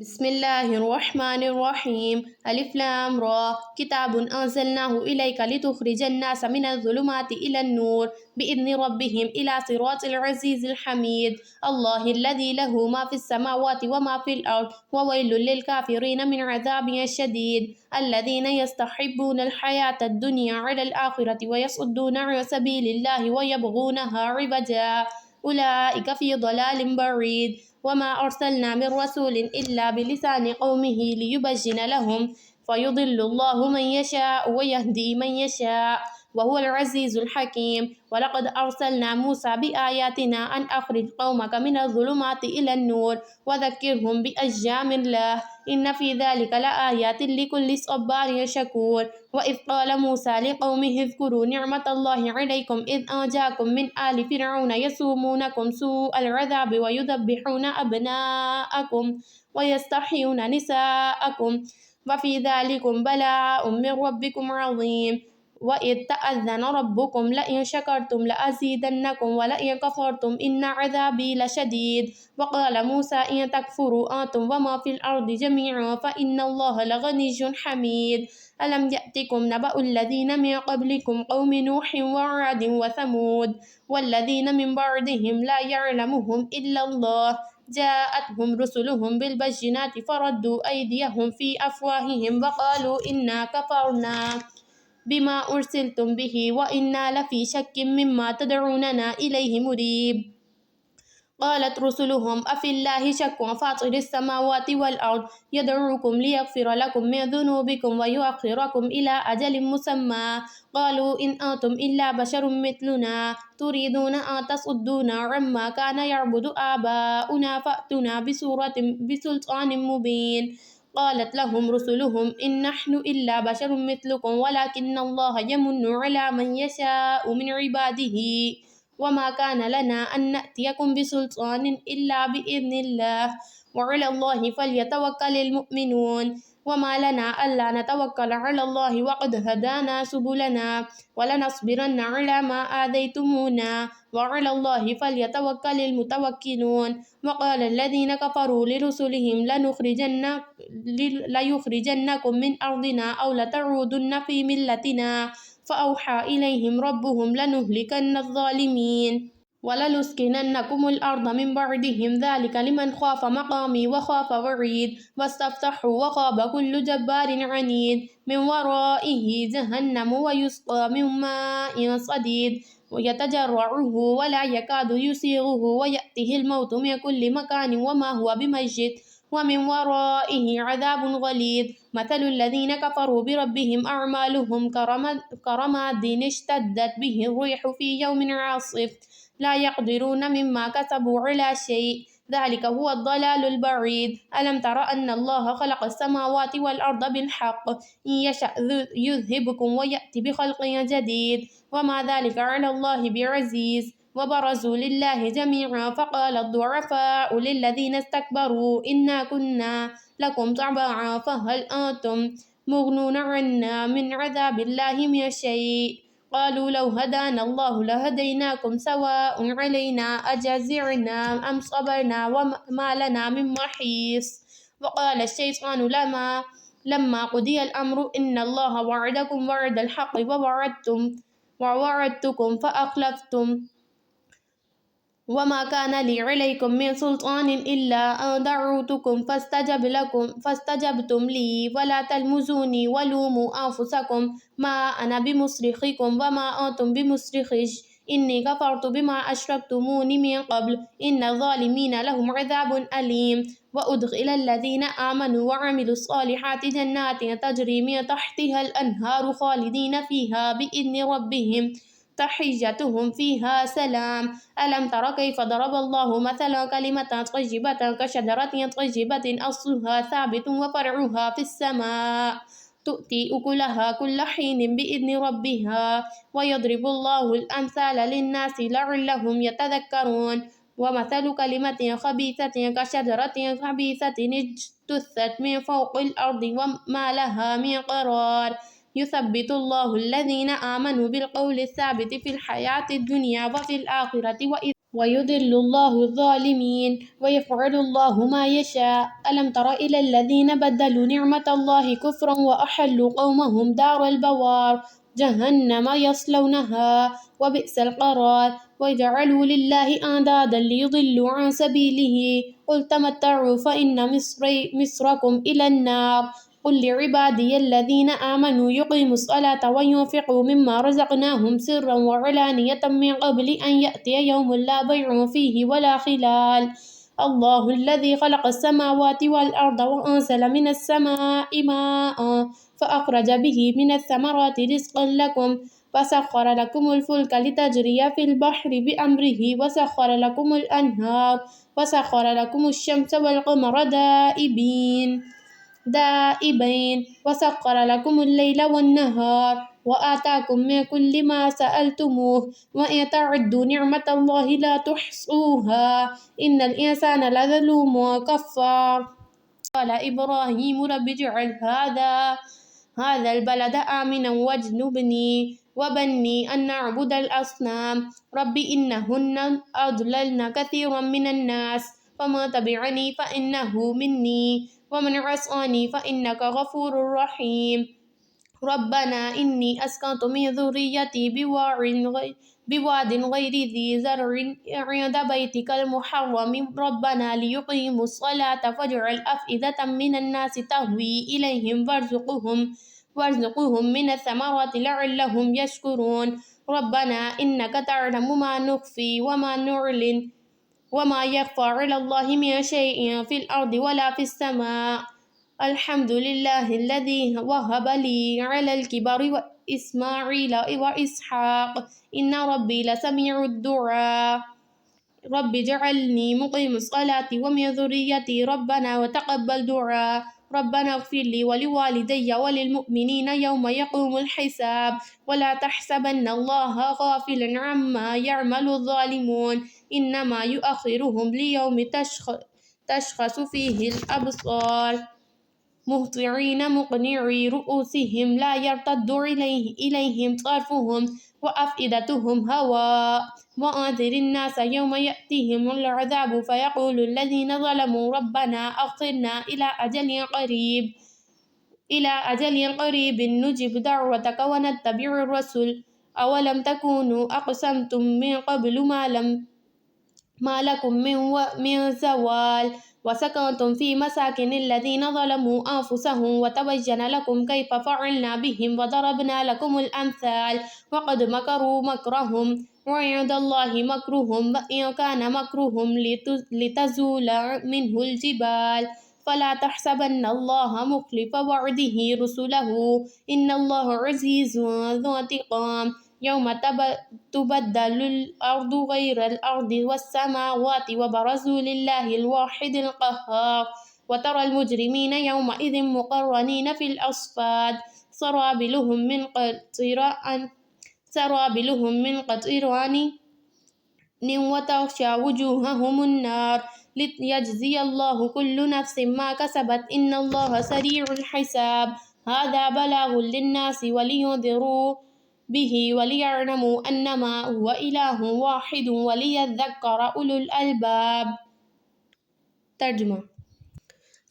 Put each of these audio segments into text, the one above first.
بسم الله الرحمن الرحيم ألف لام را كتاب أنزلناه إليك لتخرج الناس من الظلمات إلى النور بإذن ربهم إلى صراط العزيز الحميد الله الذي له ما في السماوات وما في الأرض وويل للكافرين من عذاب شديد الذين يستحبون الحياة الدنيا على الآخرة ويصدون عن سبيل الله ويبغونها عوجا أولئك في ضلال بعيد وما أرسلنا من رسول إلا بلسان قومه ليبين لهم فيضل الله من يشاء ويهدي من يشاء وهو العزيز الحكيم ولقد أرسلنا موسى بآياتنا أن أخرج قومك من الظلمات إلى النور وذكرهم بأيام الله إن في ذلك لآيات لكل صبار شكور وإذ قال موسى لقومه اذكروا نعمة الله عليكم إذ أنجاكم من آل فرعون يسومونكم سوء العذاب ويذبحون أبناءكم ويستحيون نساءكم وفي ذلكم بلاء من ربكم عظيم وإذ تأذن ربكم لئن شكرتم لأزيدنكم ولئن كفرتم إن عذابي لشديد وقال موسى إن تكفروا أنتم وما في الأرض جميعا فإن الله لغني حميد ألم يأتكم نبأ الذين من قبلكم قوم نوح وعاد وثمود والذين من بعدهم لا يعلمهم إلا الله جاءتهم رسلهم بالبينات فردوا أيديهم في أفواههم وقالوا إنا كفرنا بما أرسلتم به وإنا لفي شك مما تدعوننا إليه مريب قالت رسلهم أفي الله شك فاطر السماوات والأرض يدعوكم ليغفر لكم من ذنوبكم ويؤخركم إلى أجل مسمى قالوا إن أنتم إلا بشر مثلنا تريدون أن تصدونا عما كان يعبد آباؤنا فأتنا بسلطان مبين قالت لهم رسلهم إن نحن إلا بشر مثلكم ولكن الله يمن على من يشاء من عباده وما كان لنا أن نأتيكم بسلطان إلا بإذن الله وعلى الله فليتوكل المؤمنون وما لنا ألا نتوكل على الله وقد هدانا سبلنا ولنصبرن على ما آذيتمونا وعلى الله فليتوكل المتوكلون وقال الذين كفروا لرسلهم ليخرجنكم من أرضنا أو لتعودن في ملتنا فأوحى إليهم ربهم لنهلكن الظالمين ولنسكننكم الأرض من بعدهم ذلك لمن خاف مقامي وخاف وعيد واستفتحوا وخاب كل جبار عنيد من ورائه جهنم ويسقى من ماء صديد ويتجرعه ولا يكاد يسيغه ويأته الموت من كل مكان وما هو بميت ومن ورائه عذاب غليظ مثل الذين كفروا بربهم أعمالهم كرماد اشتدت به الريح في يوم عاصف لا يقدرون مما كسبوا على شيء ذلك هو الضلال البعيد ألم تر أن الله خلق السماوات والأرض بالحق إن يشأ يذهبكم ويأتي بخلق جديد وما ذلك على الله بعزيز وبرزوا لله جميعا فقال الضعفاء للذين استكبروا إنا كنا لكم تبعا فهل أنتم مغنون عنا من عذاب الله من شيء قالوا لو هدانا الله لهديناكم سواء علينا أجزعنا أم صبرنا وما لنا من محيص وقال الشيطان لما قضي الأمر إن الله وعدكم وعد الحق ووعدتكم فأخلفتم وما كان لي عليكم من سلطان إلا أن دعوتكم فاستجبتم لي ولا تلمزوني ولوموا أنفسكم ما أنا بمصرخكم وما أنتم بمصرخي إني كفرت بما أشركتمون من قبل إن الظالمين لهم عذاب أليم وأدخل الذين آمنوا وعملوا الصالحات جنات تجري من تحتها الأنهار خالدين فيها بإذن ربهم تحيتهم فيها سلام ألم تر كيف ضرب الله مثلا كلمة طيبة كشجرة طيبة أصلها ثابت وفرعها في السماء تؤتي أكلها كل حين بإذن ربها ويضرب الله الأمثال للناس لعلهم يتذكرون ومثل كلمة خبيثة كشجرة خبيثة اجتثت من فوق الأرض وما لها من قرار يثبت الله الذين آمنوا بالقول الثابت في الحياة الدنيا وفي الآخرة ويضل الله الظالمين ويفعل الله ما يشاء ألم تر إلى الذين بدلوا نعمة الله كفرا وأحلوا قومهم دار البوار جهنم يصلونها وبئس القرار وجعلوا لله أندادا ليضلوا عن سبيله قل تمتعوا فإن مصركم إلى النار قل لعبادي الذين آمنوا يقيموا الصلاة وينفقوا مما رزقناهم سرا وعلانية من قبل أن يأتي يوم لا بيع فيه ولا خلال الله الذي خلق السماوات والأرض وأنزل من السماء ماء فأخرج به من الثمرات رزقا لكم وسخر لكم الفلك لتجري في البحر بأمره وسخر لكم الأنهار وسخر لكم الشمس والقمر دائبين وسخر لكم الليل والنهار وآتاكم من كل ما سألتموه وإن تعدوا نعمة الله لا تحصوها إن الإنسان لظلوم كفار قال إبراهيم رب اجعل هذا البلد آمنا واجنبني وبني أن نعبد الأصنام رب إنهن أضللن كثيرا من الناس فمن تبعني فإنه مني ومن عصاني فإنك غفور رحيم ربنا إني أسكنت من ذريتي بواد غير ذي زرع عند بيتك المحرم ربنا ليقيموا الصلاة فاجعل أفئدة من الناس تهوي إليهم وارزقهم من الثمرات لعلهم يشكرون ربنا إنك تعلم ما نخفي وما نعلن وما يخفى على الله من شيء في الأرض ولا في السماء الحمد لله الذي وهب لي على الكبر إسماعيل وإسحاق إن ربي لسميع الدعاء رب اجعلني مقيم الصلاة ومن ذريتي ربنا وتقبل دعاء ربنا اغفر لي ولوالدي وللمؤمنين يوم يقوم الحساب ولا تحسبن الله غافلا عما يعمل الظالمون إنما يؤخرهم ليوم تشخص فيه الأبصار مهطعين مقنعي رؤوسهم لا يرتد إليهم طرفهم وأفئدتهم هواء وأنذر الناس يوم يأتيهم العذاب فيقول الذين ظلموا ربنا أخرنا إلى أجل قريب نجب دعوتك ونتبع الرسل أولم تكونوا أقسمتم من قبل ما لكم من زوال وسكنتم في مساكن الذين ظلموا أنفسهم وتبين لكم كيف فعلنا بهم وضربنا لكم الأمثال وقد مكروا مكرهم وعند الله مكرهم وإن كان مكرهم لتزول منه الجبال فلا تحسبن الله مخلف وعده رسله إن الله عزيز ذو انتقام يوم تبدل الأرض غير الأرض والسماوات وبرزوا لله الواحد القهار وترى المجرمين يومئذ مقرنين في الأصفاد سرابلهم من قطران وتغشى وجوههم النار ليجزي الله كل نفس ما كسبت إن الله سريع الحساب هذا بلاغ للناس ولينذروا به وليعلموا أنما هو إله واحد وليذكر أولو الألباب ترجمہ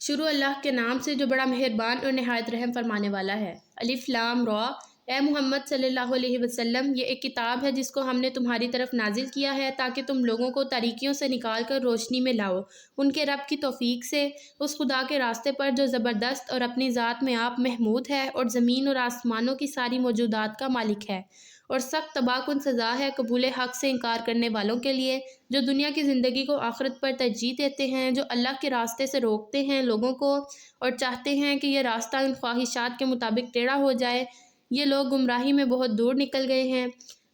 شروع اللہ کے نام سے جو بڑا مہربان اور نہایت رحم فرمانے والا ہے الف لام را اے محمد صلی اللہ علیہ وسلم یہ ایک کتاب ہے جس کو ہم نے تمہاری طرف نازل کیا ہے تاکہ تم لوگوں کو تاریکیوں سے نکال کر روشنی میں لاؤ ان کے رب کی توفیق سے اس خدا کے راستے پر جو زبردست اور اپنی ذات میں آپ محمود ہے اور زمین اور آسمانوں کی ساری موجودات کا مالک ہے اور سخت تباہ کن سزا ہے قبول حق سے انکار کرنے والوں کے لیے جو دنیا کی زندگی کو آخرت پر ترجیح دیتے ہیں جو اللہ کے راستے سے روکتے ہیں لوگوں کو اور چاہتے ہیں کہ یہ راستہ ان خواہشات کے مطابق ٹیڑھا ہو جائے یہ لوگ گمراہی میں بہت دور نکل گئے ہیں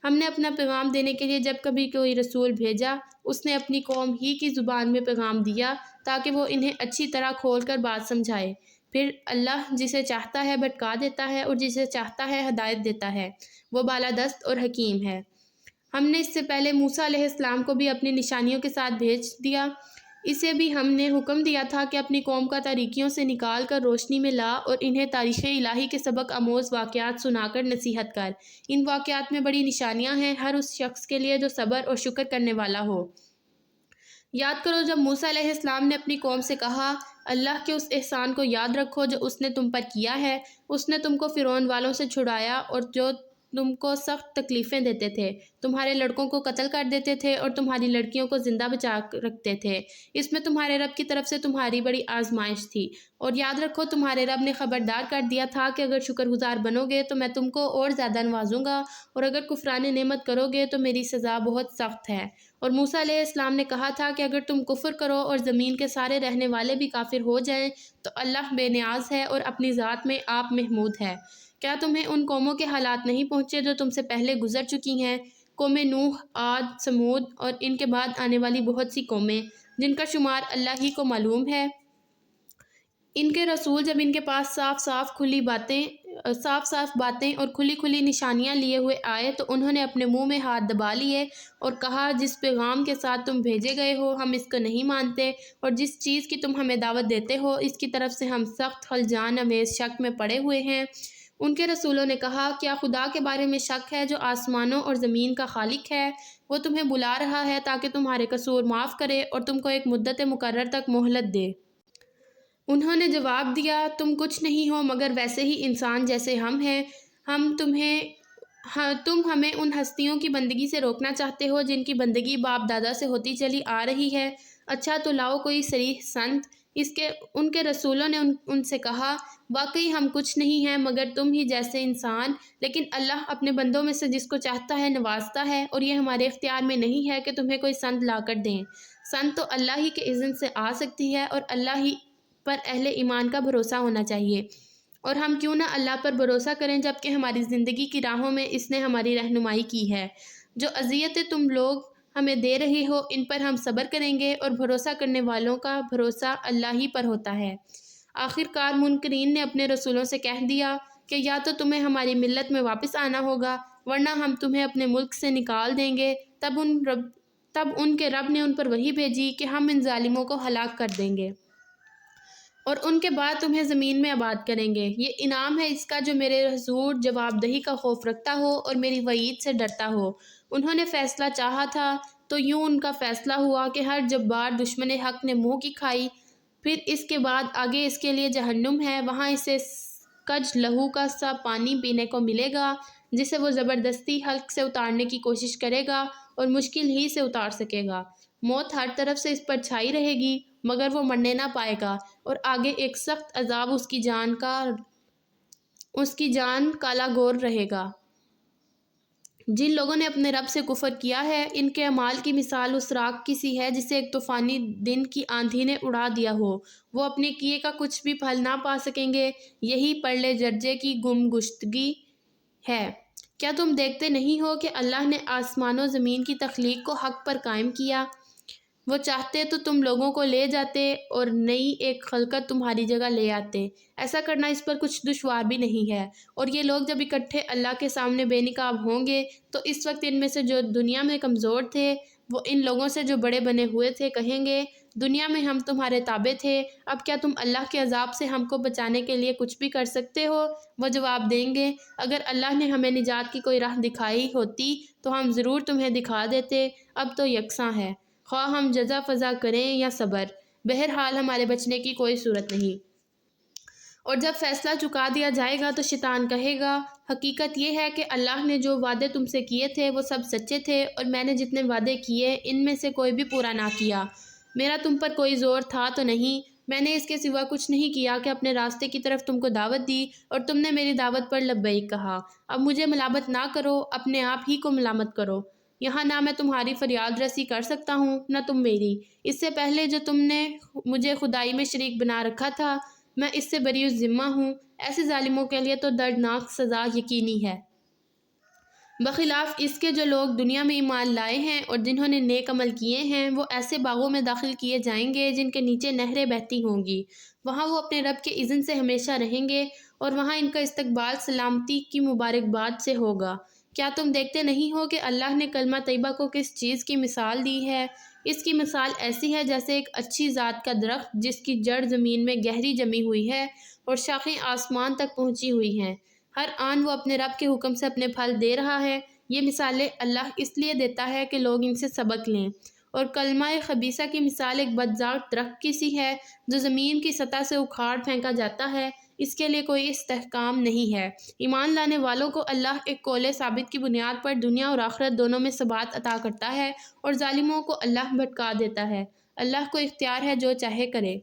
ہم نے اپنا پیغام دینے کے لیے جب کبھی کوئی رسول بھیجا اس نے اپنی قوم ہی کی زبان میں پیغام دیا تاکہ وہ انہیں اچھی طرح کھول کر بات سمجھائے پھر اللہ جسے چاہتا ہے بھٹکا دیتا ہے اور جسے چاہتا ہے ہدایت دیتا ہے وہ بالادست اور حکیم ہے ہم نے اس سے پہلے موسیٰ علیہ السلام کو بھی اپنی نشانیوں کے ساتھ بھیج دیا اسے بھی ہم نے حکم دیا تھا کہ اپنی قوم کا تاریکیوں سے نکال کر روشنی میں لا اور انہیں تاریخ الہی کے سبق آموز واقعات سنا کر نصیحت کر۔ ان واقعات میں بڑی نشانیاں ہیں ہر اس شخص کے لیے جو صبر اور شکر کرنے والا ہو۔ یاد کرو جب موسیٰ علیہ السلام نے اپنی قوم سے کہا، اللہ کے اس احسان کو یاد رکھو جو اس نے تم پر کیا ہے۔ اس نے تم کو فرعون والوں سے چھڑایا اور جو تم کو سخت تکلیفیں دیتے تھے، تمہارے لڑکوں کو قتل کر دیتے تھے اور تمہاری لڑکیوں کو زندہ بچا رکھتے تھے۔ اس میں تمہارے رب کی طرف سے تمہاری بڑی آزمائش تھی۔ اور یاد رکھو تمہارے رب نے خبردار کر دیا تھا کہ اگر شکر گزار بنو گے تو میں تم کو اور زیادہ نوازوں گا، اور اگر کفران نعمت کرو گے تو میری سزا بہت سخت ہے۔ اور موسیٰ علیہ السلام نے کہا تھا کہ اگر تم کفر کرو اور زمین کے سارے رہنے والے بھی کافر ہو جائیں تو اللہ بے نیاز ہے اور اپنی ذات میں آپ محمود ہے۔ کیا تمہیں ان قوموں کے حالات نہیں پہنچے جو تم سے پہلے گزر چکی ہیں، قوم نوح، عاد، سمود اور ان کے بعد آنے والی بہت سی قومیں جن کا شمار اللہ ہی کو معلوم ہے؟ ان کے رسول جب ان کے پاس صاف صاف باتیں اور کھلی کھلی نشانیاں لیے ہوئے آئے تو انہوں نے اپنے منہ میں ہاتھ دبا لیے اور کہا، جس پیغام کے ساتھ تم بھیجے گئے ہو ہم اس کو نہیں مانتے، اور جس چیز کی تم ہمیں دعوت دیتے ہو اس کی طرف سے ہم سخت خلجان امیز شک میں پڑے ہوئے ہیں۔ ان کے رسولوں نے کہا، کیا خدا کے بارے میں شک ہے جو آسمانوں اور زمین کا خالق ہے؟ وہ تمہیں بلا رہا ہے تاکہ تمہارے قصور معاف کرے اور تم کو ایک مدت مقرر تک مہلت دے۔ انہوں نے جواب دیا، تم کچھ نہیں ہو مگر ویسے ہی انسان جیسے ہم ہیں۔ تم ہمیں ان ہستیوں کی بندگی سے روکنا چاہتے ہو جن کی بندگی باپ دادا سے ہوتی چلی آ رہی ہے۔ اچھا تو لاؤ کوئی صریح سند۔ ان کے رسولوں نے ان سے کہا، واقعی ہم کچھ نہیں ہیں مگر تم ہی جیسے انسان، لیکن اللہ اپنے بندوں میں سے جس کو چاہتا ہے نوازتا ہے، اور یہ ہمارے اختیار میں نہیں ہے کہ تمہیں کوئی سند لا کر دیں۔ سند تو اللہ ہی کے اذن سے آ سکتی ہے اور اللہ ہی پر اہل ایمان کا بھروسہ ہونا چاہیے۔ اور ہم کیوں نہ اللہ پر بھروسہ کریں جبکہ ہماری زندگی کی راہوں میں اس نے ہماری رہنمائی کی ہے۔ جو اذیتیں تم لوگ ہمیں دے رہے ہو ان پر ہم صبر کریں گے، اور بھروسہ کرنے والوں کا بھروسہ اللہ ہی پر ہوتا ہے۔ آخر کار منکرین نے اپنے رسولوں سے کہہ دیا کہ یا تو تمہیں ہماری ملت میں واپس آنا ہوگا ورنہ ہم تمہیں اپنے ملک سے نکال دیں گے۔ تب ان کے رب نے ان پر وحی بھیجی کہ ہم ان ظالموں کو ہلاک کر دیں گے اور ان کے بعد تمہیں زمین میں آباد کریں گے۔ یہ انعام ہے اس کا جو میرے حضور جواب دہی کا خوف رکھتا ہو اور میری وعید سے ڈرتا ہو۔ انہوں نے فیصلہ چاہا تھا تو یوں ان کا فیصلہ ہوا کہ ہر جبار دشمن حق نے منہ کی کھائی، پھر اس کے بعد آگے اس کے لیے جہنم ہے، وہاں اسے کج لہو کا سا پانی پینے کو ملے گا جسے وہ زبردستی حلق سے اتارنے کی کوشش کرے گا اور مشکل ہی سے اتار سکے گا۔ موت ہر طرف سے اس پر چھائی رہے گی مگر وہ مرنے نہ پائے گا، اور آگے ایک سخت عذاب اس کی جان کالا گور رہے گا۔ جن لوگوں نے اپنے رب سے کفر کیا ہے ان کے اعمال کی مثال اس راکھ کی سی ہے جسے ایک طوفانی دن کی آندھی نے اڑا دیا ہو۔ وہ اپنے کیے کا کچھ بھی پھل نہ پا سکیں گے، یہی پرلے درجے کی گم گشتگی ہے۔ کیا تم دیکھتے نہیں ہو کہ اللہ نے آسمان و زمین کی تخلیق کو حق پر قائم کیا؟ وہ چاہتے تو تم لوگوں کو لے جاتے اور نئی ایک خلقت تمہاری جگہ لے آتے۔ ایسا کرنا اس پر کچھ دشوار بھی نہیں ہے۔ اور یہ لوگ جب اکٹھے اللہ کے سامنے بے نقاب ہوں گے تو اس وقت ان میں سے جو دنیا میں کمزور تھے وہ ان لوگوں سے جو بڑے بنے ہوئے تھے کہیں گے، دنیا میں ہم تمہارے تابع تھے، اب کیا تم اللہ کے عذاب سے ہم کو بچانے کے لیے کچھ بھی کر سکتے ہو؟ وہ جواب دیں گے، اگر اللہ نے ہمیں نجات کی کوئی راہ دکھائی ہوتی تو ہم ضرور تمہیں دکھا دیتے، اب تو یکساں ہے، خواہ ہم جزا فضا کریں یا صبر، بہرحال ہمارے بچنے کی کوئی صورت نہیں۔ اور جب فیصلہ چکا دیا جائے گا تو شیطان کہے گا، حقیقت یہ ہے کہ اللہ نے جو وعدے تم سے کیے تھے وہ سب سچے تھے اور میں نے جتنے وعدے کیے ان میں سے کوئی بھی پورا نہ کیا۔ میرا تم پر کوئی زور تھا تو نہیں، میں نے اس کے سوا کچھ نہیں کیا کہ اپنے راستے کی طرف تم کو دعوت دی اور تم نے میری دعوت پر لبیک کہا۔ اب مجھے ملامت نہ کرو، اپنے آپ ہی کو ملامت کرو۔ یہاں نہ میں تمہاری فریاد رسی کر سکتا ہوں نہ تم میری۔ اس سے پہلے جو تم نے مجھے خدائی میں شریک بنا رکھا تھا میں اس سے بری الذمہ ہوں۔ ایسے ظالموں کے لیے تو دردناک سزا یقینی ہے۔ بخلاف اس کے جو لوگ دنیا میں ایمان لائے ہیں اور جنہوں نے نیک عمل کیے ہیں وہ ایسے باغوں میں داخل کیے جائیں گے جن کے نیچے نہریں بہتی ہوں گی، وہاں وہ اپنے رب کے اذن سے ہمیشہ رہیں گے اور وہاں ان کا استقبال سلامتی کی مبارکباد سے ہوگا۔ کیا تم دیکھتے نہیں ہو کہ اللہ نے کلمہ طیبہ کو کس چیز کی مثال دی ہے؟ اس کی مثال ایسی ہے جیسے ایک اچھی ذات کا درخت جس کی جڑ زمین میں گہری جمی ہوئی ہے اور شاخیں آسمان تک پہنچی ہوئی ہیں۔ ہر آن وہ اپنے رب کے حکم سے اپنے پھل دے رہا ہے۔ یہ مثالیں اللہ اس لیے دیتا ہے کہ لوگ ان سے سبق لیں۔ اور کلمہ خبیثہ کی مثال ایک بدذات درخت کی سی ہے جو زمین کی سطح سے اکھاڑ پھینکا جاتا ہے، اس کے لیے کوئی استحکام نہیں ہے۔ ایمان لانے والوں کو اللہ ایک قول ثابت کی بنیاد پر دنیا اور آخرت دونوں میں ثبات عطا کرتا ہے، اور ظالموں کو اللہ بھٹکا دیتا ہے۔ اللہ کو اختیار ہے جو چاہے کرے۔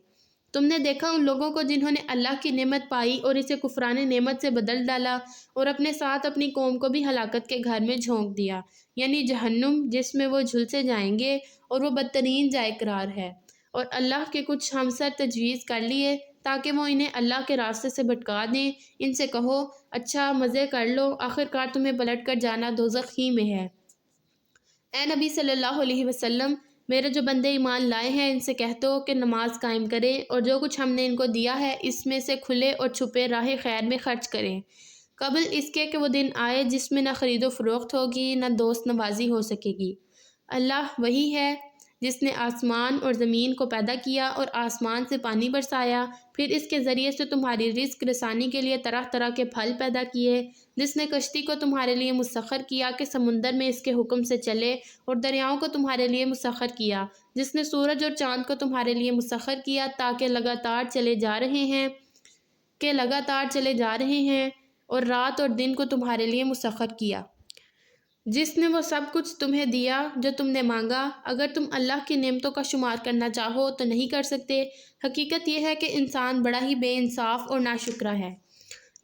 تم نے دیکھا ان لوگوں کو جنہوں نے اللہ کی نعمت پائی اور اسے کفران نعمت سے بدل ڈالا، اور اپنے ساتھ اپنی قوم کو بھی ہلاکت کے گھر میں جھونک دیا، یعنی جہنم، جس میں وہ جھلسے جائیں گے، اور وہ بدترین جائے قرار ہے۔ اور اللہ کے کچھ ہمسر تجویز کر لیے تاکہ وہ انہیں اللہ کے راستے سے بھٹکا دیں۔ ان سے کہو، اچھا مزے کر لو، آخرکار تمہیں پلٹ کر جانا دوزخ ہی میں ہے۔ اے نبی صلی اللہ علیہ وسلم، میرے جو بندے ایمان لائے ہیں ان سے کہہ دو کہ نماز قائم کریں اور جو کچھ ہم نے ان کو دیا ہے اس میں سے کھلے اور چھپے راہ خیر میں خرچ کریں، قبل اس کے کہ وہ دن آئے جس میں نہ خرید و فروخت ہوگی نہ دوست نوازی ہو سکے گی۔ اللہ وہی ہے جس نے آسمان اور زمین کو پیدا کیا اور آسمان سے پانی برسایا، پھر اس کے ذریعے سے تمہاری رزق رسانی کے لیے طرح طرح کے پھل پیدا کیے، جس نے کشتی کو تمہارے لیے مسخر کیا کہ سمندر میں اس کے حکم سے چلے، اور دریاؤں کو تمہارے لیے مسخر کیا، جس نے سورج اور چاند کو تمہارے لیے مسخر کیا تاکہ لگاتار چلے جا رہے ہیں، اور رات اور دن کو تمہارے لیے مسخر کیا، جس نے وہ سب کچھ تمہیں دیا جو تم نے مانگا۔ اگر تم اللہ کی نعمتوں کا شمار کرنا چاہو تو نہیں کر سکتے۔ حقیقت یہ ہے کہ انسان بڑا ہی بے انصاف اور ناشکرا ہے۔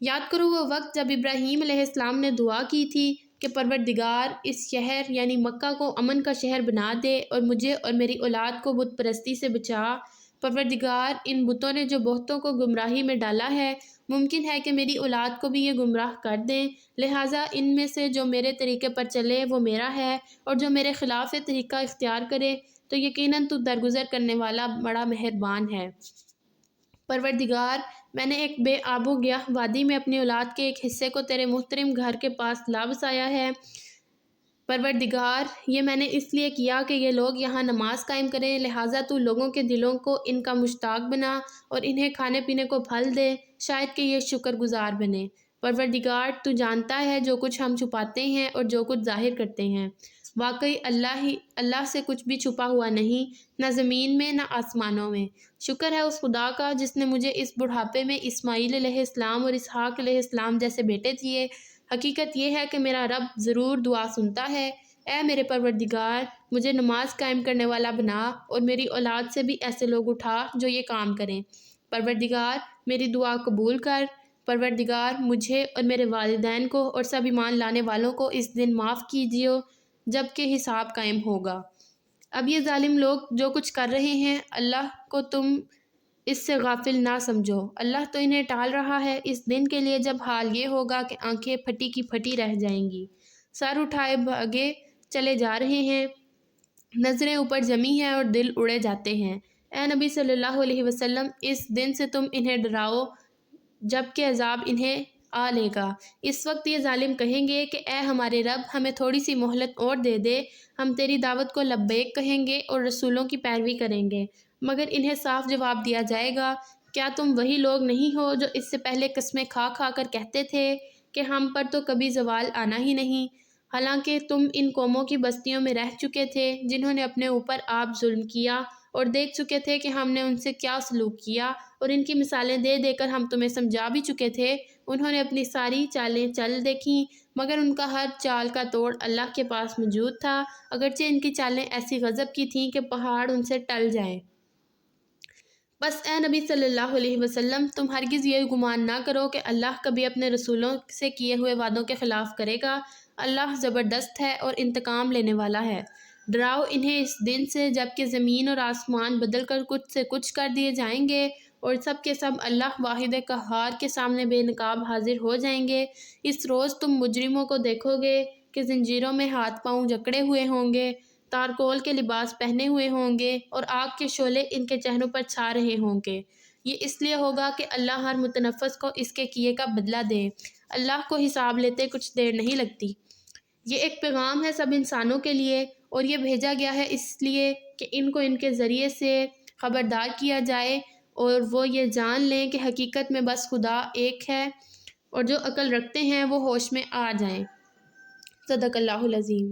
یاد کرو وہ وقت جب ابراہیم علیہ السلام نے دعا کی تھی کہ پروردگار اس شہر یعنی مکہ کو امن کا شہر بنا دے اور مجھے اور میری اولاد کو بت پرستی سے بچا۔ پروردگار، ان بتوں نے جو بہتوں کو گمراہی میں ڈالا ہے، ممکن ہے کہ میری اولاد کو بھی یہ گمراہ کر دیں، لہٰذا ان میں سے جو میرے طریقے پر چلے وہ میرا ہے، اور جو میرے خلاف طریقہ اختیار کرے تو یقیناً تو درگزر کرنے والا بڑا مہربان ہے۔ پروردگار، میں نے ایک بے آب و گیاہ وادی میں اپنی اولاد کے ایک حصے کو تیرے محترم گھر کے پاس لا بسایا ہے۔ پروردگار، یہ میں نے اس لیے کیا کہ یہ لوگ یہاں نماز قائم کریں، لہٰذا تو لوگوں کے دلوں کو ان کا مشتاق بنا اور انہیں کھانے پینے کو پھل دے، شاید کہ یہ شکر گزار بنے۔ پروردگار، تو جانتا ہے جو کچھ ہم چھپاتے ہیں اور جو کچھ ظاہر کرتے ہیں۔ واقعی اللہ سے کچھ بھی چھپا ہوا نہیں، نہ زمین میں نہ آسمانوں میں۔ شکر ہے اس خدا کا جس نے مجھے اس بڑھاپے میں اسماعیل علیہ السلام اور اسحاق علیہ السلام جیسے بیٹے دیے۔ حقیقت یہ ہے کہ میرا رب ضرور دعا سنتا ہے۔ اے میرے پروردگار، مجھے نماز قائم کرنے والا بنا اور میری اولاد سے بھی ایسے لوگ اٹھا جو یہ کام کریں۔ پروردگار، میری دعا قبول کر۔ پروردگار، مجھے اور میرے والدین کو اور سب ایمان لانے والوں کو اس دن معاف کیجیے جب کہ حساب قائم ہوگا۔ اب یہ ظالم لوگ جو کچھ کر رہے ہیں، اللہ کو تم اس سے غافل نہ سمجھو۔ اللہ تو انہیں ٹال رہا ہے اس دن کے لیے جب حال یہ ہوگا کہ آنکھیں پھٹی کی پھٹی رہ جائیں گی، سر اٹھائے بھاگے چلے جا رہے ہیں، نظریں اوپر جمی ہیں اور دل اڑے جاتے ہیں۔ اے نبی صلی اللہ علیہ وسلم، اس دن سے تم انہیں ڈراؤ جب کہ عذاب انہیں آ لے گا۔ اس وقت یہ ظالم کہیں گے کہ اے ہمارے رب، ہمیں تھوڑی سی مہلت اور دے دے، ہم تیری دعوت کو لبیک کہیں گے اور رسولوں کی پیروی کریں گے۔ مگر انہیں صاف جواب دیا جائے گا، کیا تم وہی لوگ نہیں ہو جو اس سے پہلے قسمیں کھا کھا کر کہتے تھے کہ ہم پر تو کبھی زوال آنا ہی نہیں، حالانکہ تم ان قوموں کی بستیوں میں رہ چکے تھے جنہوں نے اپنے اوپر آپ ظلم کیا، اور دیکھ چکے تھے کہ ہم نے ان سے کیا سلوک کیا، اور ان کی مثالیں دے دے کر ہم تمہیں سمجھا بھی چکے تھے۔ انہوں نے اپنی ساری چالیں چل دیکھیں، مگر ان کا ہر چال کا توڑ اللہ کے پاس موجود تھا، اگرچہ ان کی چالیں ایسی غضب کی تھیں کہ پہاڑ ان سے ٹل جائیں۔ بس اے نبی صلی اللہ علیہ وسلم، تم ہرگز یہ گمان نہ کرو کہ اللہ کبھی اپنے رسولوں سے کیے ہوئے وعدوں کے خلاف کرے گا۔ اللہ زبردست ہے اور انتقام لینے والا ہے۔ ڈراؤ انہیں اس دن سے جب کہ زمین اور آسمان بدل کر کچھ سے کچھ کر دیے جائیں گے، اور سب کے سب اللہ واحد قہار کے سامنے بے نقاب حاضر ہو جائیں گے۔ اس روز تم مجرموں کو دیکھو گے کہ زنجیروں میں ہاتھ پاؤں جکڑے ہوئے ہوں گے، تارکول کے لباس پہنے ہوئے ہوں گے، اور آگ کے شعلے ان کے چہروں پر چھا رہے ہوں گے۔ یہ اس لیے ہوگا کہ اللہ ہر متنفس کو اس کے کیے کا بدلہ دے۔ اللہ کو حساب لیتے کچھ دیر نہیں لگتی۔ یہ ایک پیغام ہے سب انسانوں کے لیے، اور یہ بھیجا گیا ہے اس لیے کہ ان کو ان کے ذریعے سے خبردار کیا جائے اور وہ یہ جان لیں کہ حقیقت میں بس خدا ایک ہے، اور جو عقل رکھتے ہیں وہ ہوش میں آ جائیں۔ صدق اللہ العظیم۔